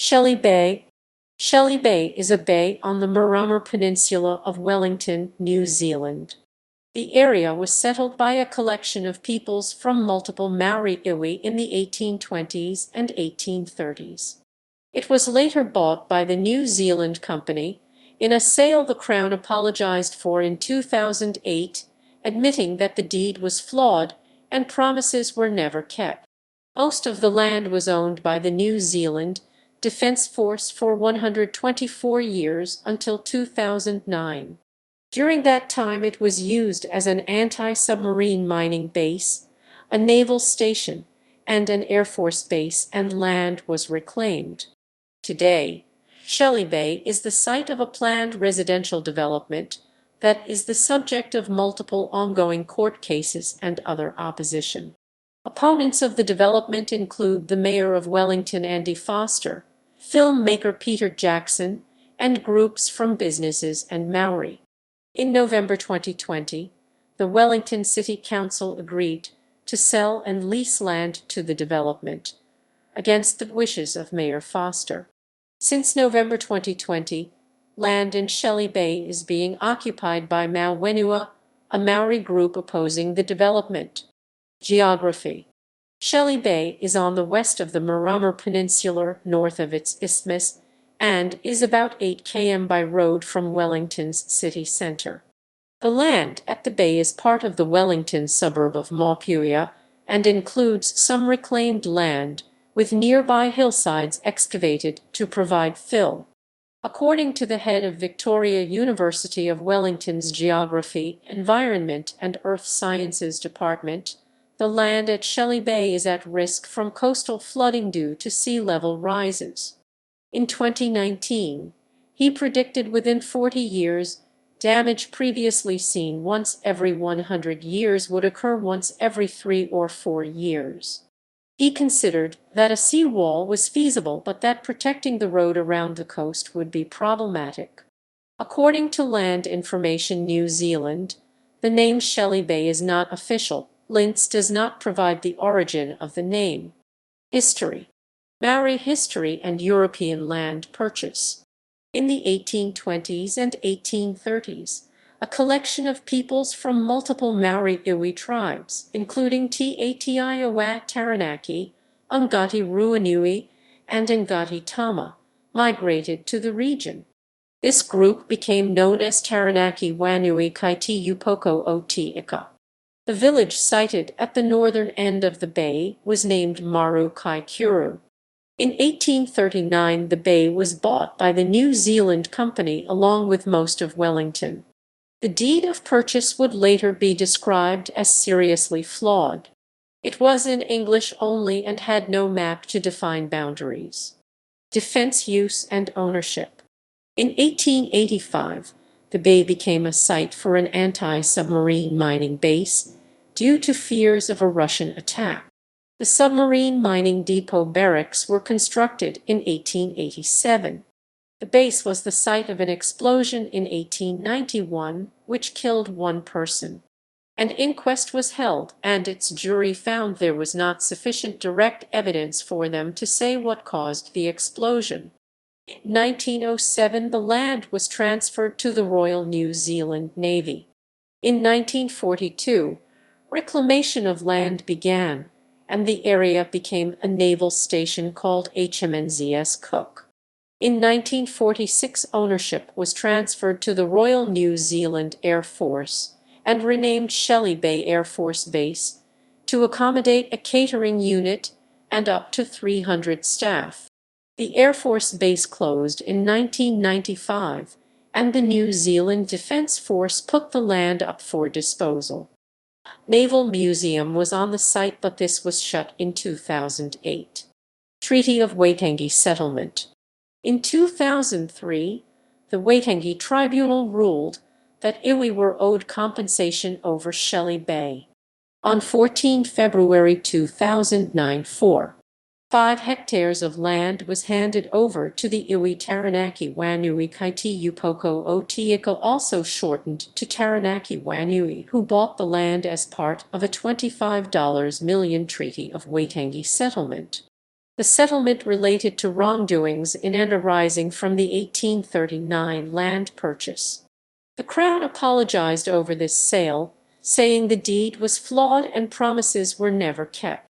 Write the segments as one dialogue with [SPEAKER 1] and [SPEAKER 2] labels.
[SPEAKER 1] Shelley Bay. Shelley Bay is a bay on the Miramar Peninsula of Wellington, New Zealand. The area was settled by a collection of peoples from multiple Maori iwi in the 1820s and 1830s. It was later bought by the New Zealand Company in a sale the Crown apologised for in 2008, admitting that the deed was flawed and promises were never kept. Most of the land was owned by the New Zealand Defence Force for 124 years until 2009. During that time it was used as an anti-submarine mining base, a naval station, and an air force base, and land was reclaimed. Today, Shelley Bay is the site of a planned residential development that is the subject of multiple ongoing court cases and other opposition. Opponents of the development include the mayor of Wellington, Andy Foster, filmmaker Peter Jackson, and groups from businesses and Maori. In November 2020, the Wellington City Council agreed to sell and lease land to the development, against the wishes of Mayor Foster. Since November 2020, land in Shelley Bay is being occupied by Mau Whenua, a Maori group opposing the development. Geography. Shelley Bay is on the west of the Miramar Peninsula, north of its isthmus, and is about 8 km by road from Wellington's city centre. The land at the bay is part of the Wellington suburb of Mau Whenua and includes some reclaimed land, with nearby hillsides excavated to provide fill. According to the head of Victoria University of Wellington's Geography, Environment and Earth Sciences Department, the land at Shelley Bay is at risk from coastal flooding due to sea level rises. In 2019, he predicted within 40 years, damage previously seen once every 100 years would occur once every 3 or 4 years. He considered that a seawall was feasible, but that protecting the road around the coast would be problematic. According to Land Information New Zealand, the name Shelley Bay is not official. Linz does not provide the origin of the name. History. Maori history and European land purchase. In the 1820s and 1830s, a collection of peoples from multiple Maori iwi tribes, including Tāʻataiawa Taranaki, Ngati Ruanui, and Ngati Tama, migrated to the region. This group became known as Taranaki Whenua Kaiti Upoko o Te Ika. The village sited at the northern end of the bay was named Maru Kai Kuru. In 1839, the bay was bought by the New Zealand Company along with most of Wellington. The deed of purchase would later be described as seriously flawed. It was in English only and had no map to define boundaries. Defense use and ownership. In 1885, the bay became a site for an anti-submarine mining base due to fears of a Russian attack. The submarine mining depot barracks were constructed in 1887. The base was the site of an explosion in 1891, which killed 1 person. An inquest was held, and its jury found there was not sufficient direct evidence for them to say what caused the explosion. In 1907, the land was transferred to the Royal New Zealand Navy. In 1942, reclamation of land began, and the area became a naval station called HMNZS Cook. In 1946, ownership was transferred to the Royal New Zealand Air Force and renamed Shelley Bay Air Force Base to accommodate a catering unit and up to 300 staff. The Air Force Base closed in 1995, and the New Zealand Defence Force put the land up for disposal. Naval Museum was on the site, but this was shut in 2008. Treaty of Waitangi Settlement. In 2003, the Waitangi Tribunal ruled that iwi were owed compensation over Shelley Bay. On 14 February 2009, 5 hectares of land was handed over to the iwi Taranaki Whenua Kaiti Upoko o Te Ika, also shortened to Taranaki Whenua, who bought the land as part of a $25 million Treaty of Waitangi settlement. The settlement related to wrongdoings in and arising from the 1839 land purchase. The Crown apologized over this sale, saying the deed was flawed and promises were never kept.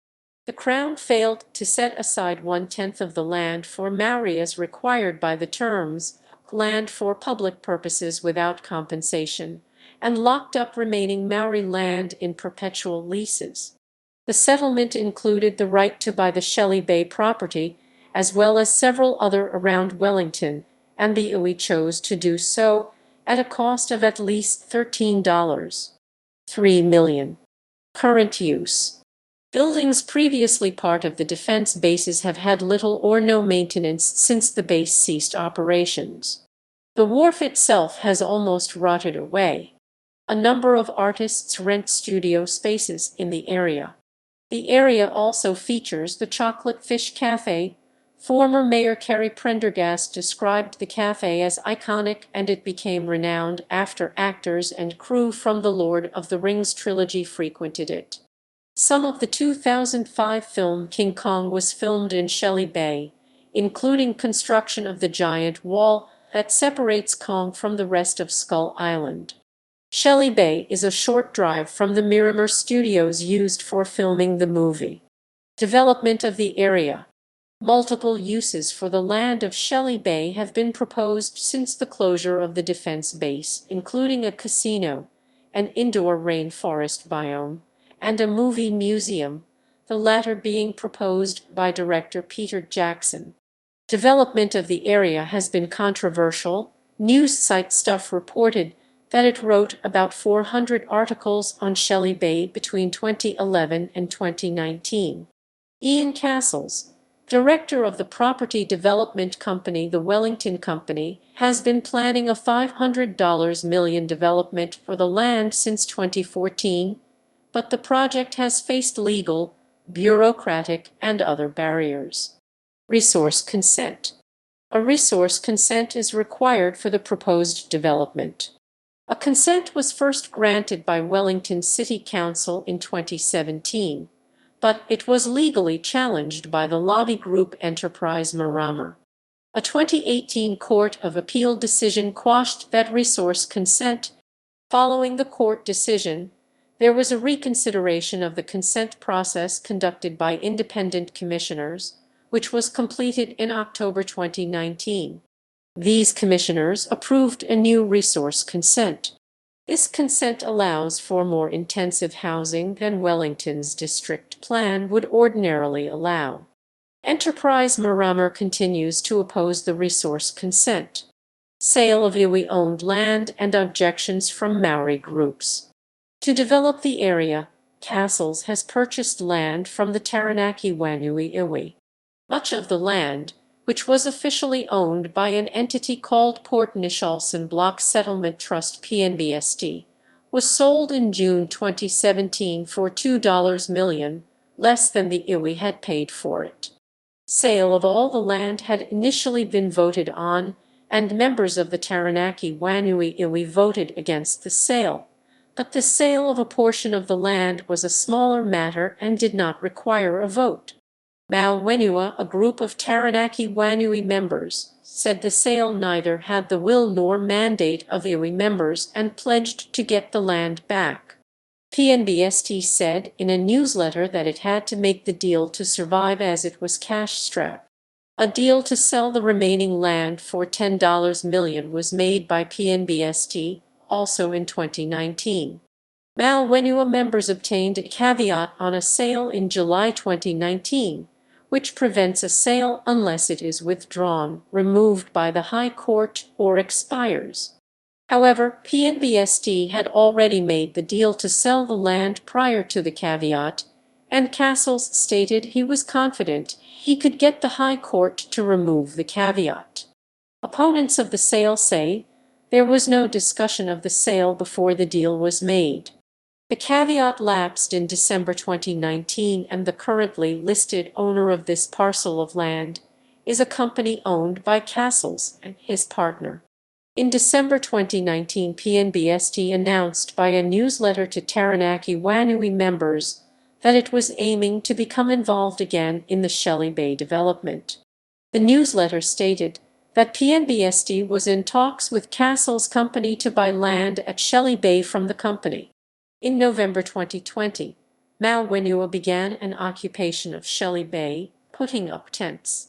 [SPEAKER 1] The Crown failed to set aside 1/10 of the land for Maori as required by the terms, land for public purposes without compensation, and locked up remaining Maori land in perpetual leases. The settlement included the right to buy the Shelley Bay property, as well as several other around Wellington, and the iwi chose to do so at a cost of at least $13.3 million. Current use. Buildings previously part of the defense bases have had little or no maintenance since the base ceased operations. The wharf itself has almost rotted away. A number of artists rent studio spaces in the area. The area also features the Chocolate Fish Cafe. Former Mayor Kerry Prendergast described the cafe as iconic, and it became renowned after actors and crew from the Lord of the Rings trilogy frequented it. Some of the 2005 film King Kong was filmed in Shelly Bay, including construction of the giant wall that separates Kong from the rest of Skull Island. Shelley Bay is a short drive from the Miramar studios used for filming the movie. Development of the area. Multiple uses for the land of Shelley Bay have been proposed since the closure of the defense base, including a casino, an indoor rainforest biome, and a movie museum, the latter being proposed by director Peter Jackson. Development of the area has been controversial. News site Stuff reported that it wrote about 400 articles on Shelley Bay between 2011 and 2019. Ian Castles, director of the property development company the Wellington Company, has been planning a $500 million development for the land since 2014, but the project has faced legal, bureaucratic, and other barriers. Resource consent. A resource consent is required for the proposed development. A consent was first granted by Wellington City Council in 2017, but it was legally challenged by the lobby group Enterprise Miramar. A 2018 Court of Appeal decision quashed that resource consent. Following the court decision, there was a reconsideration of the consent process conducted by independent commissioners, which was completed in October 2019. These commissioners approved a new resource consent. This consent allows for more intensive housing than Wellington's district plan would ordinarily allow. Enterprise Miramar continues to oppose the resource consent. Sale of iwi-owned land and objections from Maori groups. To develop the area, Castles has purchased land from the Taranaki Whenua iwi. Much of the land, which was officially owned by an entity called Port Nishalson Block Settlement Trust PNBST, was sold in June 2017 for $2 million, less than the iwi had paid for it. Sale of all the land had initially been voted on, and members of the Taranaki Whenua iwi voted against the sale, but the sale of a portion of the land was a smaller matter and did not require a vote. Mau Whenua, a group of Taranaki Whenua members, said the sale neither had the will nor mandate of iwi members and pledged to get the land back. PNBST said in a newsletter that it had to make the deal to survive as it was cash-strapped. A deal to sell the remaining land for $10 million was made by PNBST, also in 2019. Mau Whenua members obtained a caveat on a sale in July 2019, which prevents a sale unless it is withdrawn, removed by the High Court, or expires. However, PNBST had already made the deal to sell the land prior to the caveat, and Castles stated he was confident he could get the High Court to remove the caveat. Opponents of the sale say there was no discussion of the sale before the deal was made. The caveat lapsed in December 2019, and the currently listed owner of this parcel of land is a company owned by Castles and his partner. In December 2019, PNBST announced by a newsletter to Taranaki Whenua members that it was aiming to become involved again in the Shelley Bay development. The newsletter stated that PNBSD was in talks with Castle's company to buy land at Shelley Bay from the company. In November 2020, Mau Whenua began an occupation of Shelley Bay, putting up tents.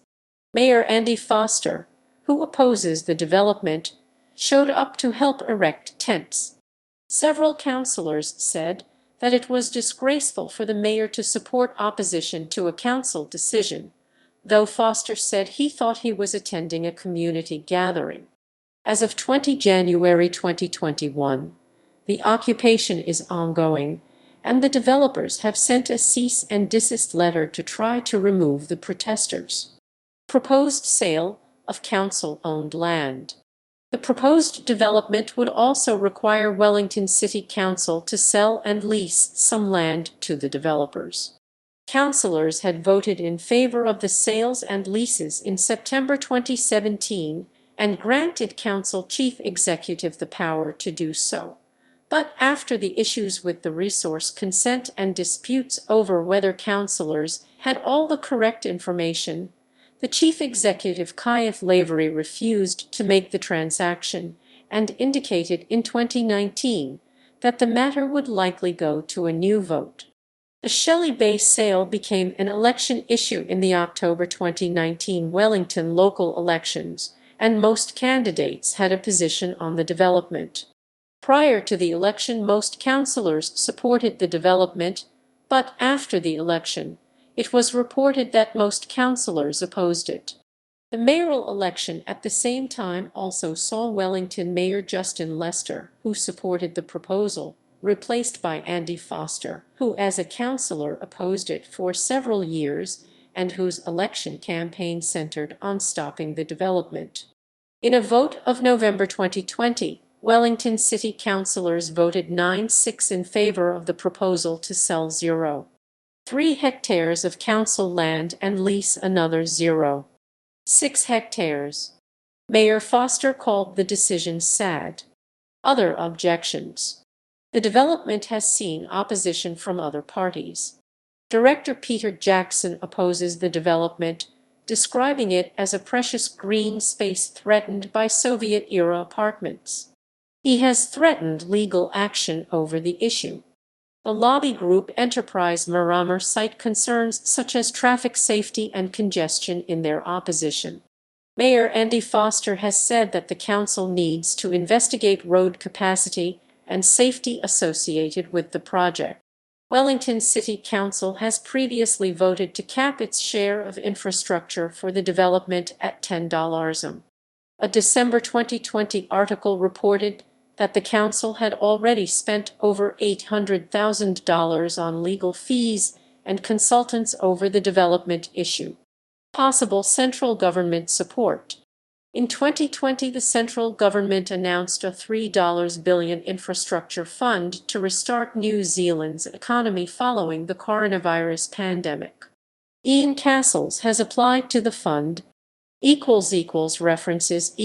[SPEAKER 1] Mayor Andy Foster, who opposes the development, showed up to help erect tents. Several councillors said that it was disgraceful for the mayor to support opposition to a council decision, though Foster said he thought he was attending a community gathering. As of January 2021, the occupation is ongoing, and the developers have sent a cease and desist letter to try to remove the protesters. Proposed sale of council-owned land. The proposed development would also require Wellington City Council to sell and lease some land to the developers. Councillors had voted in favor of the sales and leases in September 2017 and granted Council Chief Executive the power to do so. But after the issues with the resource consent and disputes over whether councillors had all the correct information, the chief executive Kyath Lavery refused to make the transaction and indicated in 2019 that the matter would likely go to a new vote. The Shelley Bay sale became an election issue in the October 2019 Wellington local elections, and most candidates had a position on the development. Prior to the election, most councillors supported the development, but after the election, it was reported that most councillors opposed it. The mayoral election at the same time also saw Wellington Mayor Justin Lester, who supported the proposal, replaced by Andy Foster, who as a councillor opposed it for several years and whose election campaign centered on stopping the development. In a vote of November 2020, Wellington City councillors voted 9-6 in favor of the proposal to sell 0.3 hectares of council land and lease another 0.6 hectares. Mayor Foster called the decision sad. Other objections. The development has seen opposition from other parties. Director Peter Jackson opposes the development, describing it as a precious green space threatened by Soviet-era apartments. He has threatened legal action over the issue. The lobby group Enterprise Miramar cite concerns such as traffic safety and congestion in their opposition. Mayor Andy Foster has said that the council needs to investigate road capacity and safety associated with the project. Wellington City Council has previously voted to cap its share of infrastructure for the development at $10. A December 2020 article reported that the council had already spent over $800,000 on legal fees and consultants over the development issue. Possible central government support. In 2020, the central government announced a $3 billion infrastructure fund to restart New Zealand's economy following the coronavirus pandemic. Ian Castles has applied to the fund. References